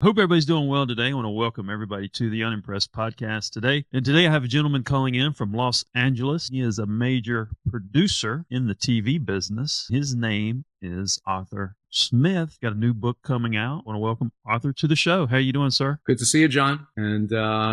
Hope everybody's doing well today. I want to welcome everybody to the Unimpressed podcast today. And today I have a gentleman calling in from Los Angeles. He is a major producer in the TV business. His name is Arthur Smith. Got a new book coming out. I want to welcome Arthur to the show. How are you doing, sir? Good to see you, John, and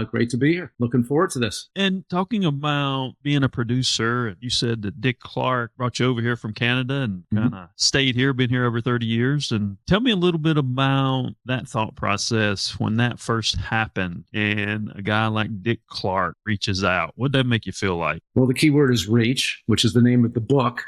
great to be here. Looking forward to this. And talking about being a producer, you said that Dick Clark brought you over here from Canada and kind of stayed here, been here over 30 years. And tell me a little bit about that thought process when that first happened and a guy like Dick Clark reaches out. What did that make you feel like? Well, the key word is reach, which is the name of the book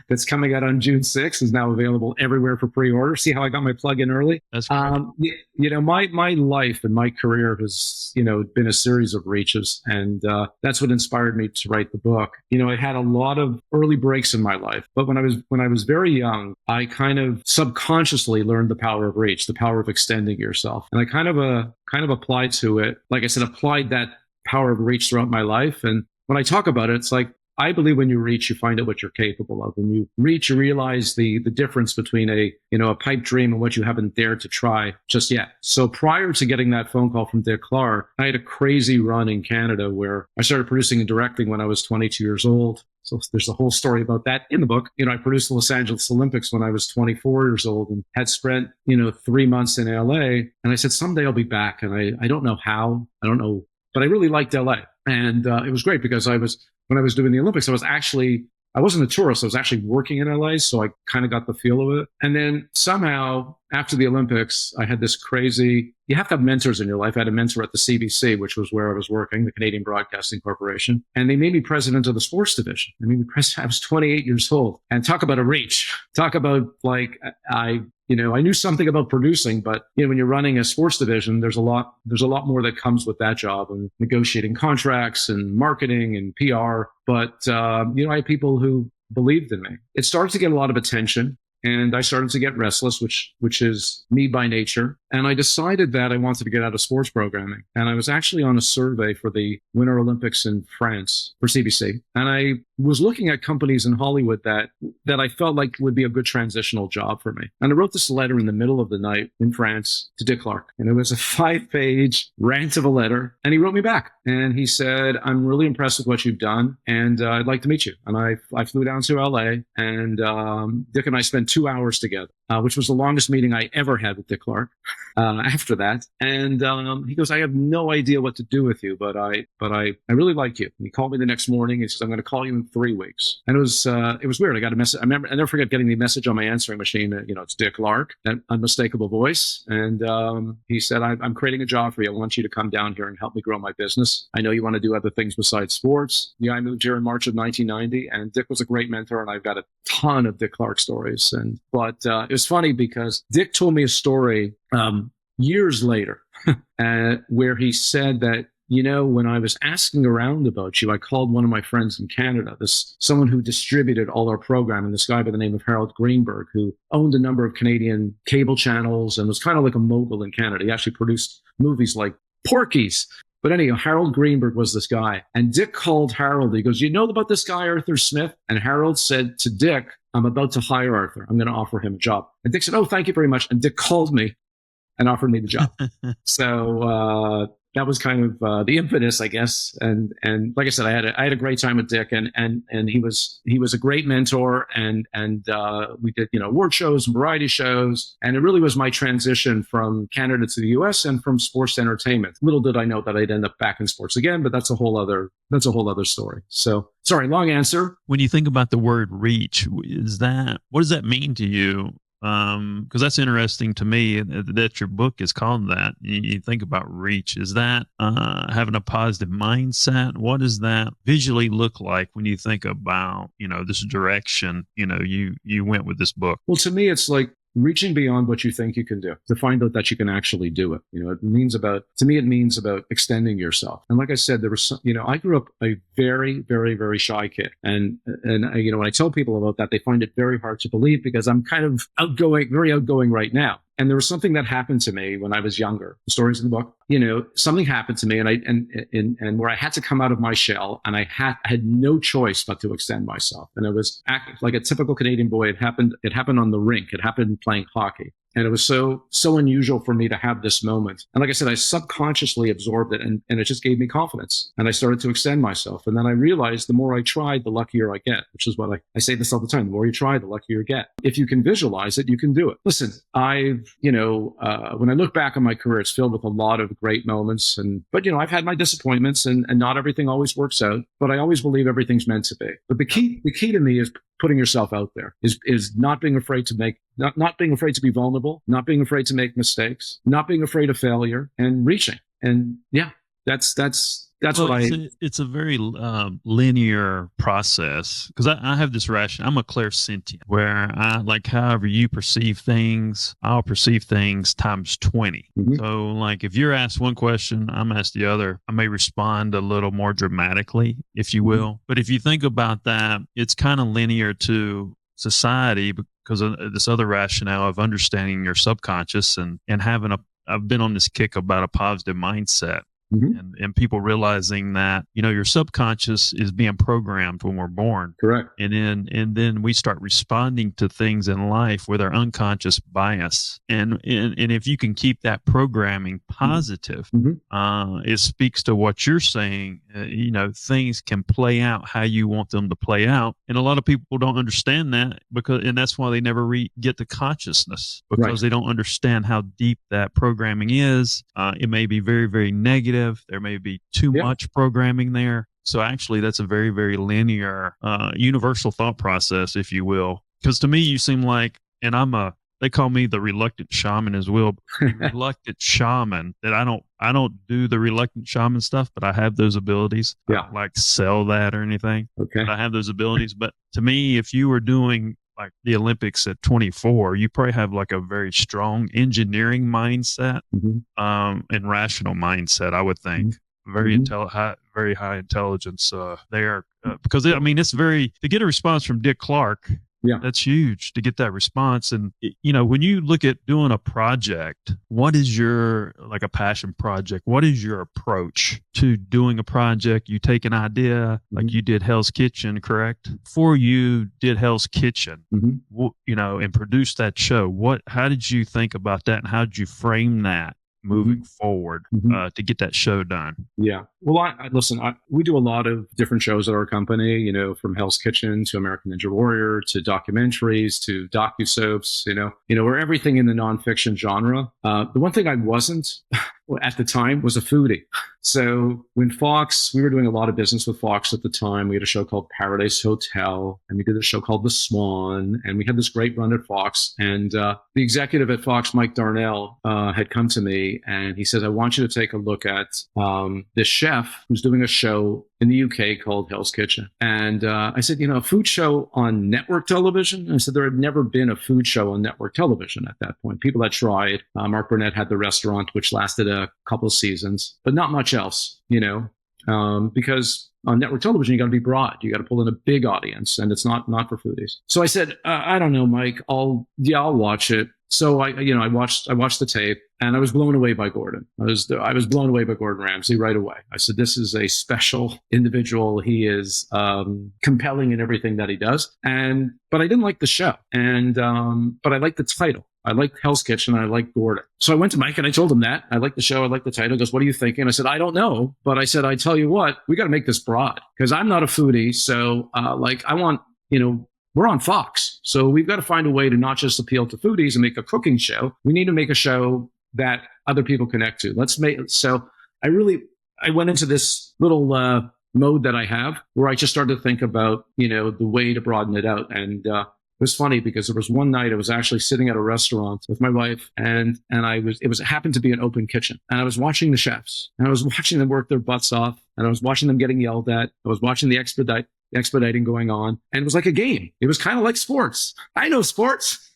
that's coming out on June 6th, is now available everywhere for pre-order. See how I got my plug in early? That's great. My life and my career has, been a series of reaches, and that's what inspired me to write the book. I had a lot of early breaks in my life, but when I was very young, I kind of subconsciously learned the power of reach, the power of extending yourself, and I kind of applied to it. Like I said, applied that power of reach throughout my life. And when I talk about it, it's like, I believe when you reach, you find out what you're capable of. When you reach, you realize the difference between a pipe dream and what you haven't dared to try just yet. So prior to getting that phone call from Dick Clark, I had a crazy run in Canada where I started producing and directing when I was 22 years old. So there's a whole story about that in the book. I produced the Los Angeles Olympics when I was 24 years old and had spent, 3 months in LA. And I said, someday I'll be back. And I don't know how, I don't know, but I really liked LA. And it was great because when I was doing the Olympics, I wasn't a tourist. I was actually working in LA. So I kind of got the feel of it. And then somehow after the Olympics, I had this you have to have mentors in your life. I had a mentor at the CBC, which was where I was working, the Canadian Broadcasting Corporation. And they made me president of the sports division. I was 28 years old, and talk about a reach. Talk about I knew something about producing, but when you're running a sports division, there's a lot more that comes with that job, and negotiating contracts and marketing and PR. But I had people who believed in me. It started to get a lot of attention, and I started to get restless, which is me by nature. And I decided that I wanted to get out of sports programming. And I was actually on a survey for the Winter Olympics in France for CBC. And I was looking at companies in Hollywood that I felt like would be a good transitional job for me. And I wrote this letter in the middle of the night in France to Dick Clark. And it was a 5-page rant of a letter. And he wrote me back. And he said, I'm really impressed with what you've done, and I'd like to meet you. And I flew down to LA, and Dick and I spent 2 hours together, which was the longest meeting I ever had with Dick Clark after that. And he goes, I have no idea what to do with you, but I really like you. And he called me the next morning. He says, I'm going to call you in 3 weeks. And it was weird. I got a message. I never forget getting the message on my answering machine. It's Dick Clark, that unmistakable voice. And he said, I'm creating a job for you. I want you to come down here and help me grow my business. I know you want to do other things besides sports. Yeah, I moved here in March of 1990, and Dick was a great mentor, and I've got a ton of Dick Clark stories. But it was funny because Dick told me a story years later where he said that, when I was asking around about you, I called one of my friends in Canada, someone who distributed all our programming, this guy by the name of Harold Greenberg, who owned a number of Canadian cable channels and was kind of like a mogul in Canada. He actually produced movies like Porky's. But anyhow, Harold Greenberg was this guy. And Dick called Harold. He goes, you know about this guy, Arthur Smith? And Harold said to Dick, I'm about to hire Arthur. I'm going to offer him a job. And Dick said, oh, thank you very much. And Dick called me and offered me the job. So that was kind of the impetus, I guess. And like I said, I had a great time with Dick, and he was a great mentor, and we did award shows and variety shows, and it really was my transition from Canada to the U.S. and from sports to entertainment. Little did I know that I'd end up back in sports again, but that's a whole other story. So sorry, long answer. When you think about the word reach, what does that mean to you? Because that's interesting to me that your book is called that. You think about reach. Is that having a positive mindset? What does that visually look like when you think about, this direction, you went with this book? Well, to me, it's like reaching beyond what you think you can do to find out that you can actually do it. It means about extending yourself. And like I said, there was, I grew up a very, very, very shy kid. And when I tell people about that, they find it very hard to believe because I'm kind of very outgoing right now. And there was something that happened to me when I was younger. The story's in the book. Something happened to me, and where I had to come out of my shell, and I had no choice but to extend myself. And it was like a typical Canadian boy. It happened on the rink. It happened playing hockey. And it was so unusual for me to have this moment. And like I said, I subconsciously absorbed it, and it just gave me confidence. And I started to extend myself. And then I realized the more I tried, the luckier I get, which is what I say this all the time. The more you try, the luckier you get. If you can visualize it, you can do it. Listen, when I look back on my career, it's filled with a lot of great moments. But I've had my disappointments, and not everything always works out, but I always believe everything's meant to be. But the key to me is putting yourself out there, is not being afraid to not being afraid to be vulnerable, not being afraid to make mistakes, not being afraid of failure, and reaching. And yeah, that's it's a very linear process, because I have this ration. I'm a clairsentient, where I, like, however you perceive things, I'll perceive things times 20. Mm-hmm. So like if you're asked one question, I'm asked the other, I may respond a little more dramatically, if you will. Mm-hmm. But if you think about that, it's kind of linear to society, because of this other rationale of understanding your subconscious and having I've been on this kick about a positive mindset. Mm-hmm. And people realizing that, your subconscious is being programmed when we're born. Correct. And then we start responding to things in life with our unconscious bias. And if you can keep that programming positive, mm-hmm. It speaks to what you're saying. Things can play out how you want them to play out. And a lot of people don't understand that, and that's why they never get the consciousness, because right. They don't understand how deep that programming is. It may be very, very negative. There may be too much programming there. So actually, that's a very, very linear, universal thought process, if you will. Because to me, you seem like, and they call me the reluctant shaman as well. Reluctant shaman, that I don't do the reluctant shaman stuff, but I have those abilities. Yeah. I don't like sell that or anything. Okay. But I have those abilities. But to me, if you were doing like the Olympics at 24, you probably have like a very strong engineering mindset, mm-hmm. And rational mindset, I would think. Mm-hmm. Very high intelligence there, because it's to get a response from Dick Clark. Yeah, that's huge to get that response. And, when you look at doing a project, what is a passion project? What is your approach to doing a project? You take an idea, like you did Hell's Kitchen, correct? Before you did Hell's Kitchen, mm-hmm. And produced that show, how did you think about that? And how did you frame that moving forward to get that show done? Yeah. Well, we do a lot of different shows at our company, from Hell's Kitchen to American Ninja Warrior to documentaries to docusoaps, we're everything in the nonfiction genre. The one thing I wasn't at the time was a foodie. So when we were doing a lot of business with Fox at the time. We had a show called Paradise Hotel, and we did a show called The Swan, and we had this great run at Fox. And the executive at Fox, Mike Darnell, had come to me, and he says, I want you to take a look at this chef who's doing a show in the UK called Hell's Kitchen. And I said, a food show on network television? I said, there had never been a food show on network television at that point. People had tried. Mark Burnett had the restaurant, which lasted a couple of seasons, but not much else, because on network television, you got to be broad. You got to pull in a big audience, and it's not for foodies. So I said, I don't know, Mike, I'll watch it. So I watched the tape, and I was blown away by Gordon. I was blown away by Gordon Ramsay right away. I said, this is a special individual. He is compelling in everything that he does. But I didn't like the show, but I liked the title. I liked Hell's Kitchen, and I liked Gordon. So I went to Mike and I told him that. I liked the show. I liked the title. He goes, what are you thinking? I said, I don't know. But I said, I tell you what, we got to make this broad, because I'm not a foodie. So I want, we're on Fox. So we've got to find a way to not just appeal to foodies and make a cooking show. We need to make a show that other people connect to. So I went into this little mode that I have where I just started to think about, the way to broaden it out. And it was funny because there was one night I was actually sitting at a restaurant with my wife, and it happened to be an open kitchen, and I was watching the chefs, and I was watching them work their butts off, and I was watching them getting yelled at. I was watching the expediting going on, and it was like a game. It was kind of like sports. I know sports.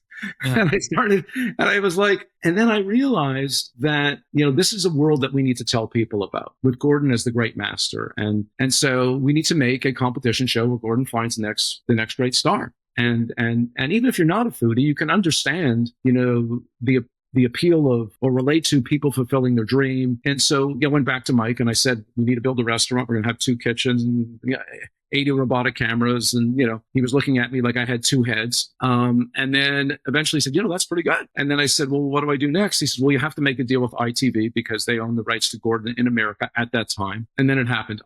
Yeah. And I was like, and then I realized that, this is a world that we need to tell people about, with Gordon as the great master. And so we need to make a competition show where Gordon finds the next great star. And even if you're not a foodie, you can understand, the appeal of, or relate to, people fulfilling their dream. And so I went back to Mike and I said, we need to build a restaurant. We're going to have 2 kitchens. And 80 robotic cameras. And, he was looking at me like I had two heads. And then eventually he said, that's pretty good. And then I said, well, what do I do next? He said, well, you have to make a deal with ITV because they own the rights to Gordon in America at that time. And then it happened.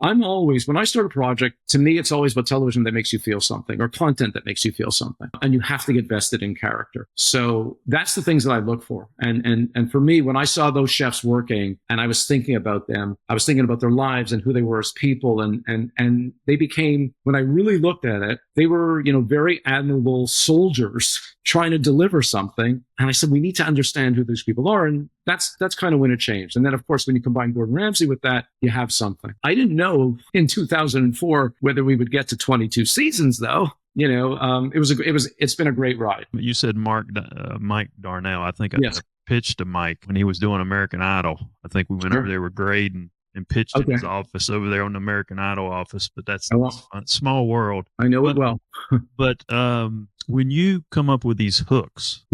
I'm always, when I start a project, to me, it's always about television that makes you feel something or content that makes you feel something. And you have to get vested in character. So that's the things that I look for. And for me, when I saw those chefs working and I was thinking about them, I was thinking about their lives and who they were as people. And they became, when I really looked at it, they were, very admirable soldiers trying to deliver something. And I said, we need to understand who these people are. And that's kind of when it changed. And then, of course, when you combine Gordon Ramsay with that, you have something. I didn't know in 2004 whether we would get to 22 seasons, though. It's been a great ride. You said Mike Darnell. I think I Yes. pitched to Mike when he was doing American Idol. I think we went over there with Grade and pitched in his office over there on the American Idol office. But that's a small world. I know it well. But when you come up with these hooks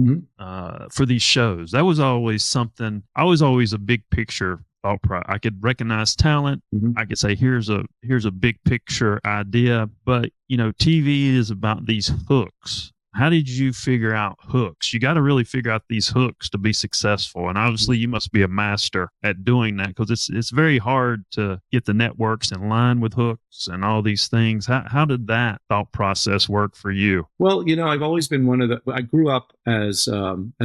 for these shows, that was always something. I was always a big picture thought process. I could recognize talent. I could say, here's a big picture idea. But TV is about these hooks. How did you figure out hooks? You got to really figure out these hooks to be successful. And obviously you must be a master at doing that, because it's very hard to get the networks in line with hooks and all these things. How did that thought process work for you? Well, I've always been I grew up as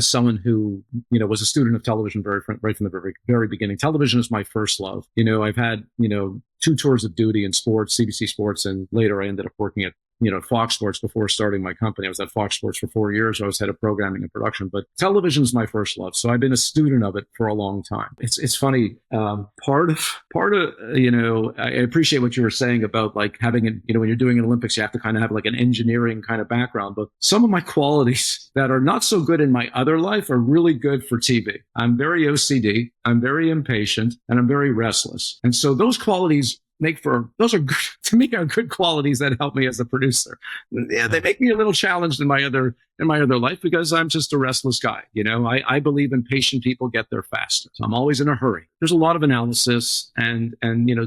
someone who, was a student of television right from the very, very beginning. Television is my first love. I've had, 2 tours of duty in sports, CBC Sports, and later I ended up working at Fox Sports before starting my company. I was at Fox Sports for 4 years. I was head of programming and production, but television is my first love. So I've been a student of it for a long time. It's funny. Part of, I appreciate what you were saying about like having when you're doing an Olympics, you have to kind of have like an engineering kind of background, but some of my qualities that are not so good in my other life are really good for TV. I'm very OCD. I'm very impatient, and I'm very restless. And so those qualities those are good, to me, are good qualities that help me as a producer. Yeah, they make me a little challenged in my other life because I'm just a restless guy. I believe in patient people get there faster. So I'm always in a hurry. There's a lot of analysis and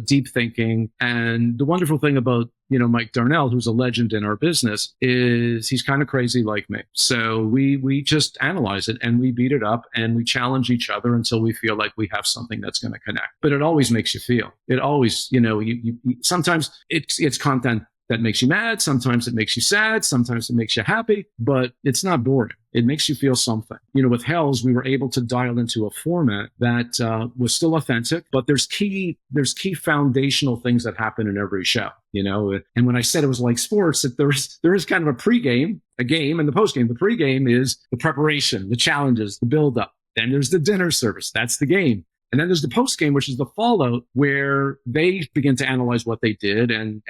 deep thinking. And the wonderful thing about Mike Darnell, who's a legend in our business, is he's kind of crazy like me. So we just analyze it and we beat it up and we challenge each other until we feel like we have something that's going to connect. But it always makes you feel. It always, you sometimes it's content that makes you mad. Sometimes it makes you sad. Sometimes it makes you happy, but it's not boring. It makes you feel something. With Hells, we were able to dial into a format that was still authentic, but there's key foundational things that happen in every show. And when I said it was like sports, that there is kind of a pregame, a game, and the postgame. The pregame is the preparation, the challenges, the buildup. Then there's the dinner service. That's the game. And then there's the post game, which is the fallout, where they begin to analyze what they did and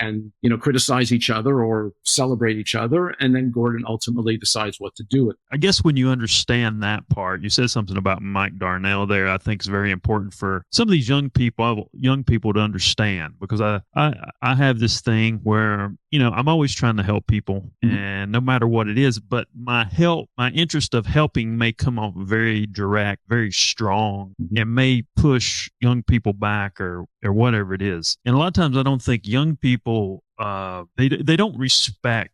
criticize each other or celebrate each other. And then Gordon ultimately decides what to do with it. I guess when you understand that part, you said something about Mike Darnell there, I think is very important for some of these young people to understand, because I have this thing where, I'm always trying to help people, and no matter what it is, but my interest of helping may come off very direct, very strong, and may push young people back or whatever it is. And a lot of times I don't think young people, they don't respect,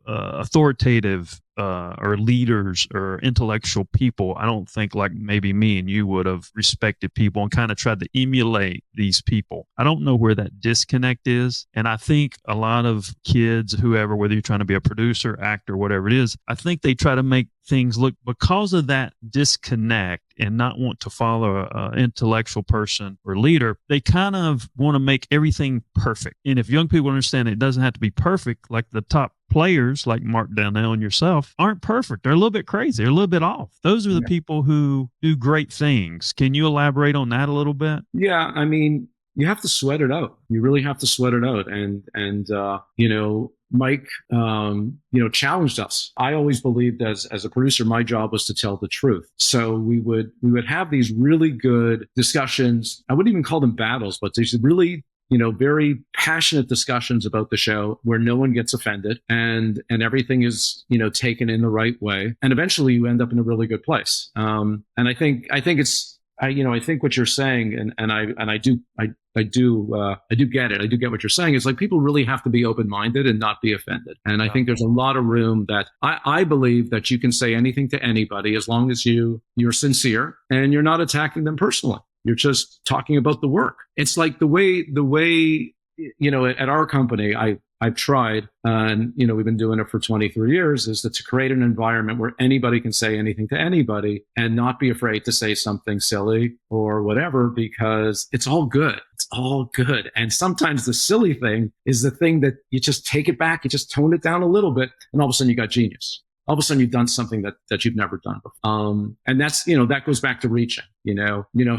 authoritative or leaders or intellectual people. I don't think like maybe me and you would have respected people and kind of tried to emulate these people. I don't know where that disconnect is. And I think a lot of kids, whoever, whether you're trying to be a producer, actor, whatever it is, I think they try to make things look, because of that disconnect and not want to follow an intellectual person or leader, they kind of want to make everything perfect. And if young people understand it doesn't have to be perfect, like the top players like Mark Darnell and yourself aren't perfect. They're a little bit crazy. They're a little bit off. Those are the people who do great things. Can you elaborate on that a little bit? Yeah. I mean, you have to sweat it out. You really have to sweat it out. And Mike, challenged us. I always believed as a producer, my job was to tell the truth. So we would have these really good discussions. I wouldn't even call them battles, but these really, very passionate discussions about the show where no one gets offended and everything is, taken in the right way. And eventually you end up in a really good place. And I think I think what you're saying, and I do get it. I do get what you're saying. It's like people really have to be open-minded and not be offended. And I think there's a lot of room that I believe that you can say anything to anybody as long as you're sincere and you're not attacking them personally. You're just talking about the work. It's like the way at our company, I've tried, and we've been doing it for 23 years, is to create an environment where anybody can say anything to anybody and not be afraid to say something silly or whatever, because it's all good. It's all good. And sometimes the silly thing is the thing that you just take it back, you just tone it down a little bit, and all of a sudden you got genius. All of a sudden you've done something that you've never done before. And that's, that goes back to reaching,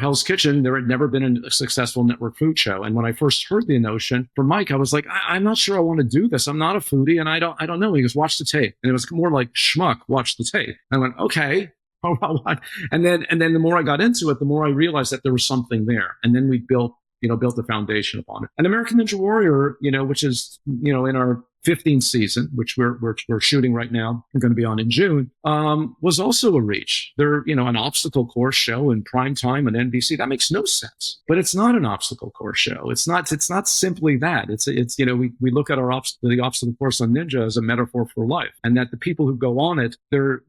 Hell's Kitchen, there had never been a successful network food show. And when I first heard the notion from Mike, I was like, I'm not sure I want to do this. I'm not a foodie and I don't know. He goes, watch the tape. And it was more like schmuck, watch the tape. And I went, okay. And then the more I got into it, the more I realized that there was something there. And then we built the foundation upon it. And American Ninja Warrior, which is, in our 15th season, which we're shooting right now, we're going to be on in June, was also a reach. They're, an obstacle course show in primetime on NBC. That makes no sense. But it's not an obstacle course show. It's not simply that. It's we look at the obstacle course on Ninja as a metaphor for life, and that the people who go on it, they're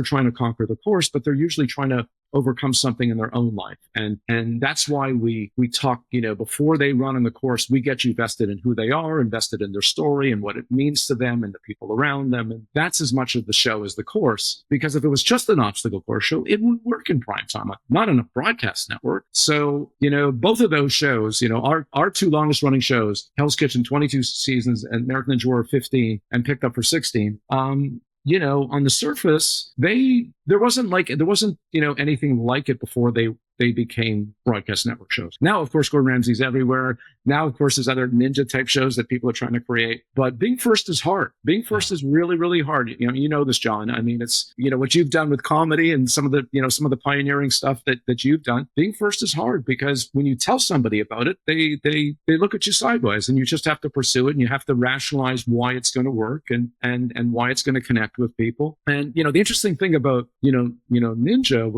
trying to conquer the course, but they're usually trying to overcome something in their own life. And that's why we talk, before they run on the course, we get you vested in who they are, invested in their story and what it means to them and the people around them. And that's as much of the show as the course, because if it was just an obstacle course show, it wouldn't work in primetime, not in a broadcast network. So, both of those shows, our two longest running shows, Hell's Kitchen, 22 seasons, and American Ninja Warrior 15, and picked up for 16. On the surface, there wasn't anything like it before they became broadcast network shows. Now, of course, Gordon Ramsay's everywhere. Now, of course, there's other ninja type shows that people are trying to create. But being first is hard. Being first is really, really hard. You know this, John. I mean, it's, what you've done with comedy and some of the pioneering stuff that you've done. Being first is hard because when you tell somebody about it, they look at you sideways, and you just have to pursue it, and you have to rationalize why it's going to work and why it's going to connect with people. And, the interesting thing about, Ninja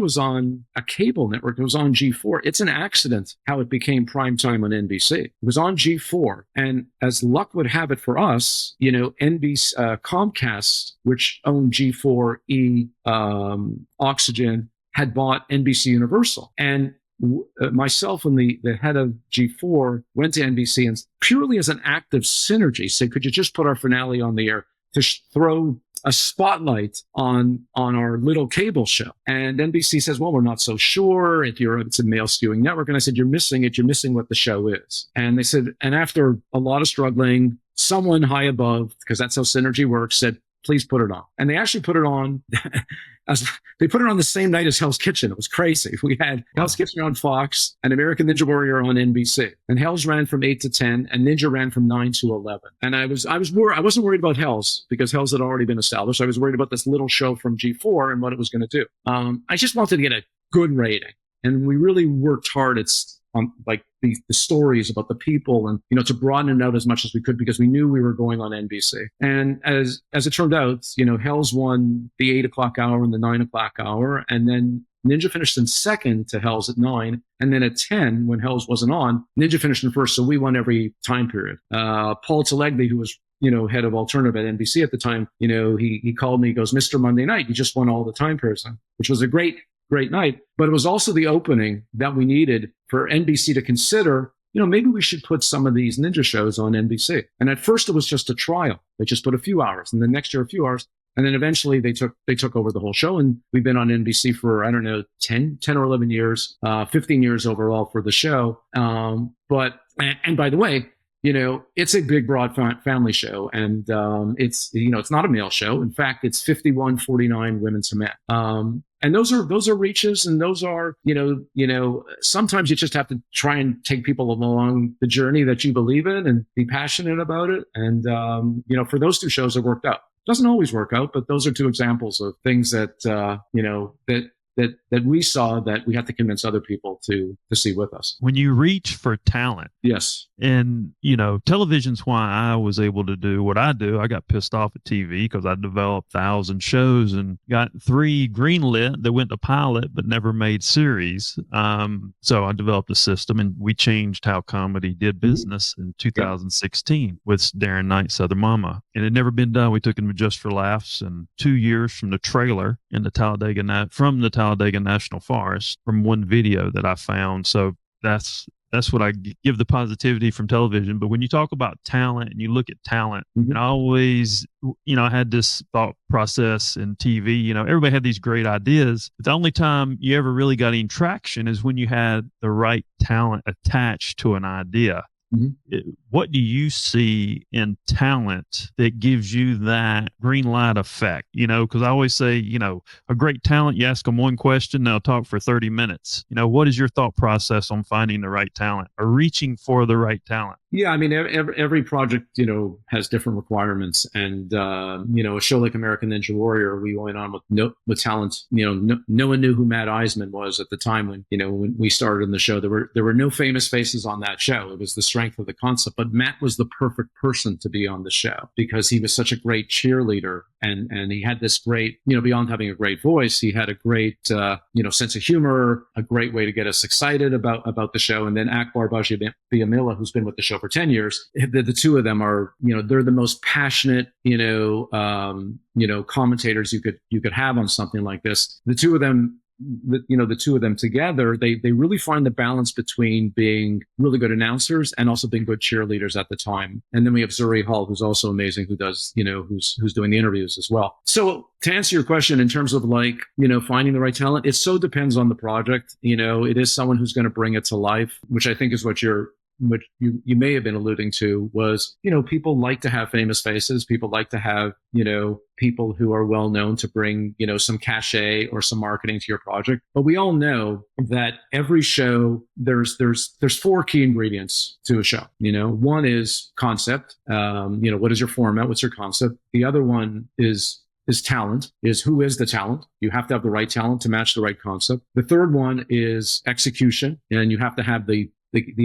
was on a cable network. It was on G4. It's an accident how it became primetime on NBC. It was on G4. And as luck would have it for us, NBC, Comcast, which owned G4E, Oxygen, had bought NBC Universal. And myself and the head of G4 went to NBC and purely as an act of synergy said, could you just put our finale on the air to throw a spotlight on our little cable show? And NBC says, well, we're not so sure it's a male skewing network. And I said, you're missing it. You're missing what the show is. And they said, and after a lot of struggling, someone high above, because that's how synergy works, said, please put it on. And they actually put it on. They put it on the same night as Hell's Kitchen. It was crazy. We had Hell's Kitchen on Fox and American Ninja Warrior on NBC. And Hell's ran from 8 to 10 and Ninja ran from 9 to 11. And I wasn't worried about Hell's because Hell's had already been established. I was worried about this little show from G4 and what it was going to do. I just wanted to get a good rating. And we really worked hard on the stories about the people and, to broaden it out as much as we could because we knew we were going on NBC. And as it turned out, Hell's won the 8 o'clock hour and the 9 o'clock hour. And then Ninja finished in second to Hell's at 9. And then at 10, when Hell's wasn't on, Ninja finished in first. So we won every time period. Paul Talegli, who was, head of alternative at NBC at the time, he called me, he goes, Mr. Monday Night, you just won all the time periods, which was a great night. But it was also the opening that we needed for NBC to consider, maybe we should put some of these ninja shows on NBC. And at first it was just a trial. They just put a few hours, and then next year a few hours. And then eventually they took over the whole show, and we've been on NBC for, 10 or 11 years, 15 years overall for the show. But by the way, it's a big, broad family show, and it's not a male show. In fact, it's 51-49 women to men. And those are reaches, and those are, sometimes you just have to try and take people along the journey that you believe in and be passionate about it. And, for those two shows, it worked out. Doesn't always work out, but those are two examples of things that, that that we saw that we had to convince other people to see with us. When you reach for talent, yes, and television's why I was able to do what I do. I got pissed off at TV because I developed 1,000 shows and got 3 greenlit that went to pilot but never made series. So I developed a system, and we changed how comedy did business in 2016 with Darren Knight's Other Mama. And it had never been done. We took him Just for Laughs, and 2 years from the trailer in the Talladega National Forest from one video that I found. So that's what I give the positivity from television. But when you talk about talent and you look at talent, and I always, I had this thought process in TV, everybody had these great ideas. But the only time you ever really got any traction is when you had the right talent attached to an idea. What do you see in talent that gives you that green light effect? Because I always say, a great talent, you ask them one question, they'll talk for 30 minutes. What is your thought process on finding the right talent or reaching for the right talent? Yeah, I mean, every project, has different requirements. And, a show like American Ninja Warrior, we went on with talent. No one knew who Matt Eisman was at the time when we started in the show. There were no famous faces on that show. It was the strength of the concept. But Matt was the perfect person to be on the show because he was such a great cheerleader. And he had this great, beyond having a great voice, he had a great, sense of humor, a great way to get us excited about the show. And then Akbar Biamila, who's been with the show for 10 years, the two of them are, they're the most passionate, commentators you could have on something like this. The two of them together, they really find the balance between being really good announcers and also being good cheerleaders at the time. And then we have Zuri Hall, who's also amazing, who does, who's doing the interviews as well. So to answer your question in terms of finding the right talent, it so depends on the project. It is someone who's going to bring it to life, which I think is what you may have been alluding to was, people like to have famous faces. People like to have, people who are well known to bring, some cachet or some marketing to your project. But we all know that every show, there's 4 key ingredients to a show. One is concept. What is your format? What's your concept? The other one is talent, is who is the talent. You have to have the right talent to match the right concept. The third one is execution, and you have to have the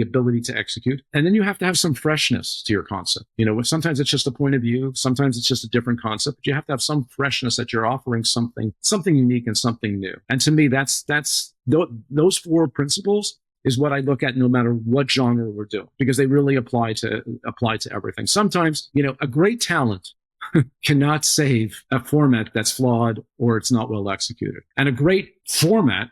ability to execute. And then you have to have some freshness to your concept. Sometimes it's just a point of view. Sometimes it's just a different concept, but you have to have some freshness that you're offering something unique and something new. And to me, that's those 4 principles is what I look at no matter what genre we're doing, because they really apply to everything. Sometimes, a great talent cannot save a format that's flawed or it's not well executed. And a great format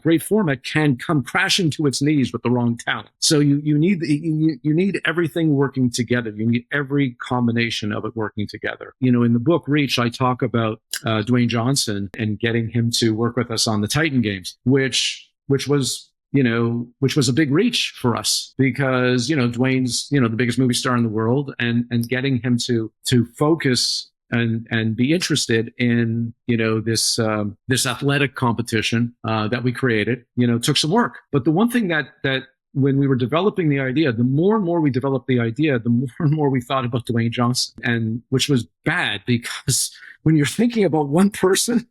great format can come crashing to its knees with the wrong talent. So you need everything working together. You need every combination of it working together. In the book Reach, I talk about Dwayne Johnson and getting him to work with us on the Titan games, which was a big reach for us because, Dwayne's, the biggest movie star in the world, and getting him to focus and be interested in, this athletic competition, that we created, took some work. But the one thing that when we were developing the idea, the more and more we developed the idea, the more and more we thought about Dwayne Johnson, and which was bad because when you're thinking about one person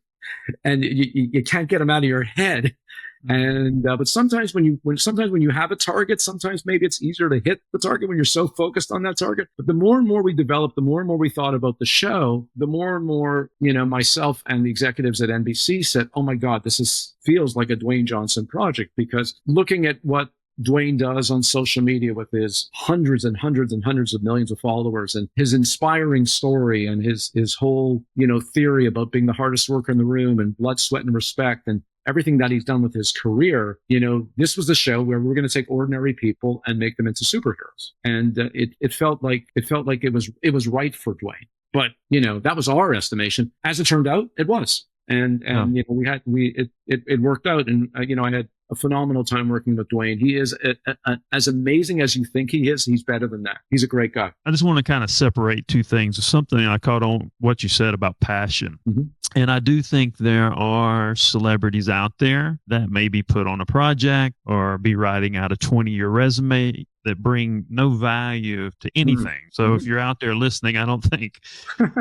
and you can't get him out of your head. And but sometimes when you have a target, sometimes maybe it's easier to hit the target when you're so focused on that target. But the more and more we developed, the more and more we thought about the show, the more and more, myself and the executives at NBC said, "Oh my God, this feels like a Dwayne Johnson project." Because looking at what Dwayne does on social media with his hundreds and hundreds and hundreds of millions of followers, and his inspiring story, and his whole, theory about being the hardest worker in the room, and blood, sweat, and respect, and everything that he's done with his career, this was the show where we're going to take ordinary people and make them into superheroes. And it felt like it was right for Dwayne. But, that was our estimation. As it turned out, it was. And it worked out. And, I had a phenomenal time working with Dwayne. He is as amazing as you think he is. He's better than that. He's a great guy. I just want to kind of separate 2 things. Something I caught on what you said about passion. Mm-hmm. And I do think there are celebrities out there that may be put on a project or be writing out a 20-year resume that bring no value to anything. So if you're out there listening, I don't think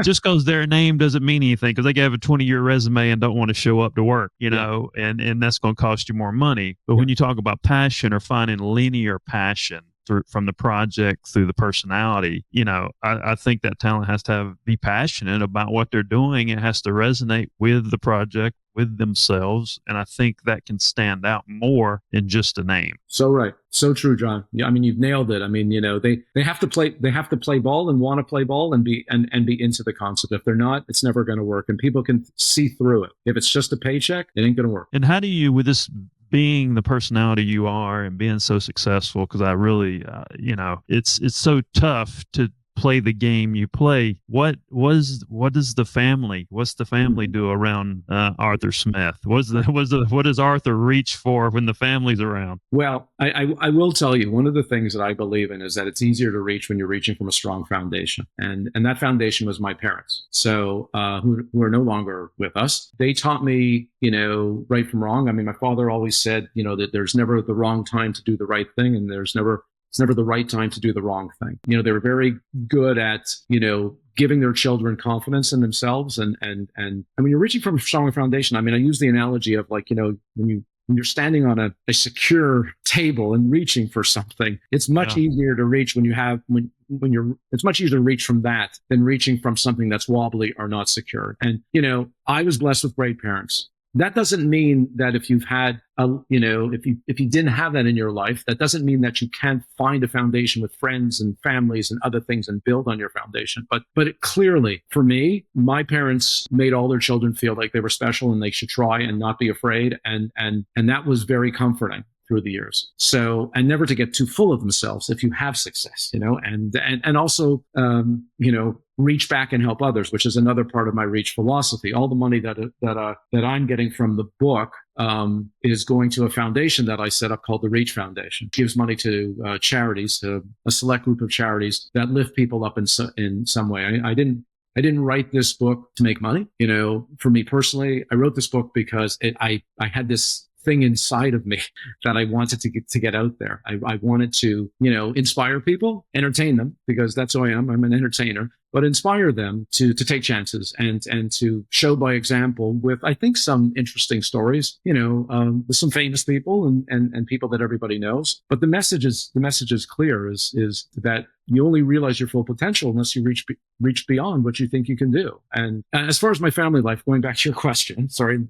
just because their name doesn't mean anything, because they can have a 20-year resume and don't want to show up to work, you know, and that's going to cost you more money. But when you talk about passion or finding linear passion from the project through the personality, you know, I think that talent has to be passionate about what they're doing. It has to resonate with the project, with themselves, and I think that can stand out more than just a name. So right, so true, John. Yeah, I mean, you've nailed it. I mean, you know, they have to play ball and want to play ball and be into the concept. If they're not, it's never going to work, and people can see through it. If it's just a paycheck, it ain't going to work. And how do you, with this being the personality you are and being so successful, because I really, you know, it's so tough to play the game you play. What's the family do around Arthur Smith? What does Arthur reach for when the family's around? Well, I will tell you, one of the things that I believe in is that it's easier to reach when you're reaching from a strong foundation, and that foundation was my parents. So who are no longer with us. They taught me, you know, right from wrong. I mean, my father always said, you know, that there's never the wrong time to do the right thing, and it's never the right time to do the wrong thing. You know, they were very good at, you know, giving their children confidence in themselves. And when you're reaching from a strong foundation, I mean, I use the analogy of, like, you know, when you're standing on a secure table and reaching for something, it's much easier to reach it's much easier to reach from that than reaching from something that's wobbly or not secure. And, you know, I was blessed with great parents. That doesn't mean that if you've had if you didn't have that in your life, that doesn't mean that you can't find a foundation with friends and families and other things and build on your foundation. But it clearly, for me, my parents made all their children feel like they were special and they should try and not be afraid. And that was very comforting through the years. So, and never to get too full of themselves if you have success, you know, and also, you know, reach back and help others, which is another part of my reach philosophy. All the money that I'm getting from the book is going to a foundation that I set up called the Reach Foundation. It gives money to charities, to a select group of charities that lift people up in some way. I didn't write this book to make money. You know, for me personally, I wrote this book because I had this thing inside of me that I wanted to get out there. I wanted to, you know, inspire people, entertain them, because that's who I am. I'm an entertainer, but inspire them to take chances and to show by example with, I think, some interesting stories, you know, with some famous people and people that everybody knows. But the message is clear, is that you only realize your full potential unless you reach beyond what you think you can do. And as far as my family life, going back to your question, sorry,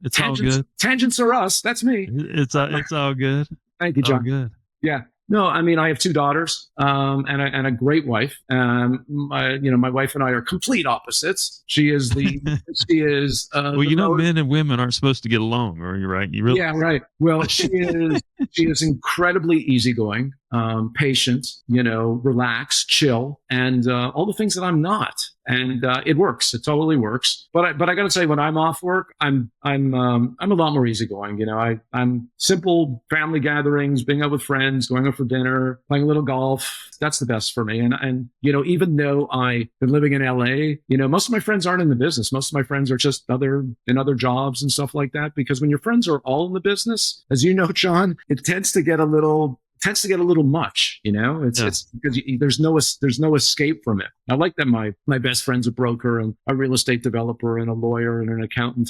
it's all good. Tangents are us. That's me. It's all good. Thank you, John. All good. Yeah. No, I mean, I have 2 daughters, and a great wife. My wife and I are complete opposites. She is well, you know, men and women aren't supposed to get along, are you right? You really? Yeah, right. Well, she is incredibly easygoing, patient, you know, relaxed, chill, and all the things that I'm not. And it works. It totally works. But I got to say, when I'm off work, I'm a lot more easygoing. You know, I'm simple family gatherings, being out with friends, going out for dinner, playing a little golf. That's the best for me. And you know, even though I've been living in LA, you know, most of my friends aren't in the business. Most of my friends are just in other jobs and stuff like that. Because when your friends are all in the business, as you know, John, it tends to get a little much, you know. It's because there's no escape from it. I like that my best friend's a broker and a real estate developer and a lawyer and an accountant.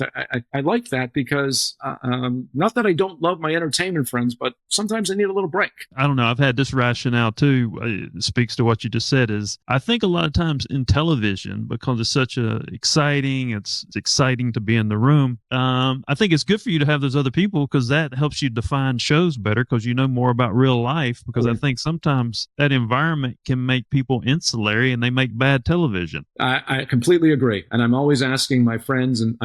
I like that because not that I don't love my entertainment friends, but sometimes I need a little break. I don't know. I've had this rationale too. It speaks to what you just said. Is I think a lot of times in television, because it's such it's exciting to be in the room. I think it's good for you to have those other people, because that helps you define shows better, because you know more about real life. Because I think sometimes that environment can make people insulary and they make bad television. I completely agree. And I'm always asking my friends, and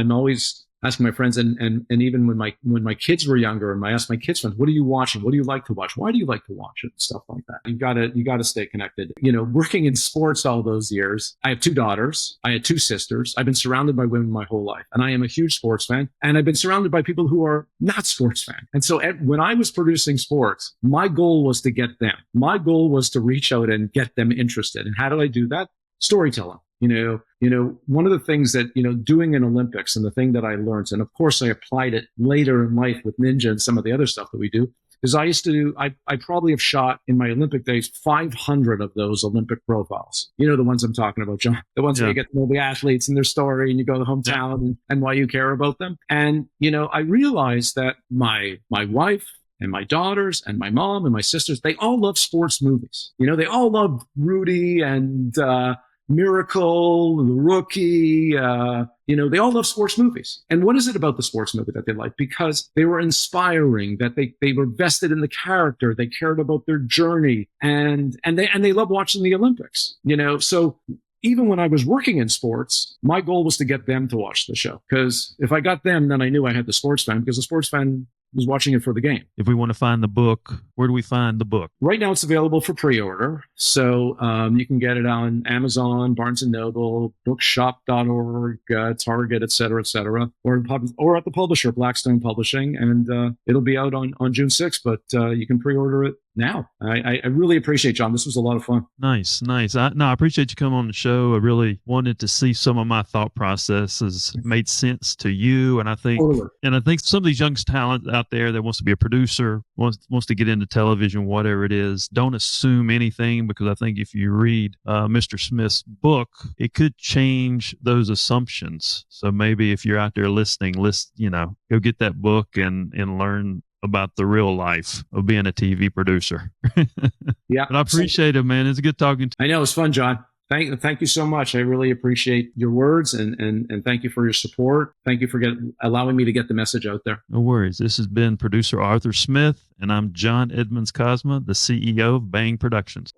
even when my kids were younger, and I asked my kids friends, what are you watching? What do you like to watch? Why do you like to watch it? Stuff like that. You gotta stay connected. You know, working in sports all those years, I have 2 daughters. I had 2 sisters. I've been surrounded by women my whole life, and I am a huge sports fan. And I've been surrounded by people who are not sports fans. And so when I was producing sports, my goal was to get them. My goal was to reach out and get them interested. And how did I do that? Storytelling. You know, one of the things that, you know, doing in Olympics, and the thing that I learned, and of course I applied it later in life with Ninja and some of the other stuff that we do, Because I probably have shot in my Olympic days 500 of those Olympic profiles. You know the ones I'm talking about, John. The ones where you get to know the athletes and their story, and you go to the hometown and why you care about them. And I realized that my wife and my daughters and my mom and my sisters, they all love sports movies. They all love Rudy and Miracle, The Rookie. They all love sports movies. And what is it about the sports movie that they like? Because they were inspiring, that they were vested in the character, they cared about their journey, and they love watching the Olympics. So even when I was working in sports, my goal was to get them to watch the show. Because if I got them, then I knew I had the sports fan, because the sports fan was watching it for the game. If we want to find the book, where do we find the book? Right now it's available for pre-order. So you can get it on Amazon, Barnes & Noble, bookshop.org, Target, et cetera, or at the publisher, Blackstone Publishing. And it'll be out on June 6th, but you can pre-order it now. I really appreciate, John. This was a lot of fun. Nice. I appreciate you coming on the show. I really wanted to see some of my thought processes made sense to you. And I think, some of these young talent out there that wants to be a producer, wants to get into television, whatever it is, don't assume anything, because I think if you read Mr. Smith's book, it could change those assumptions. So maybe if you're out there listening, go get that book and learn about the real life of being a TV producer. Yeah. But I appreciate it, man. It's good talking to you. I know, it's fun, John. Thank you so much. I really appreciate your words, and thank you for your support. Thank you for allowing me to get the message out there. No worries. This has been producer Arthur Smith, and I'm John Edmonds Cosma, the CEO of Bang Productions.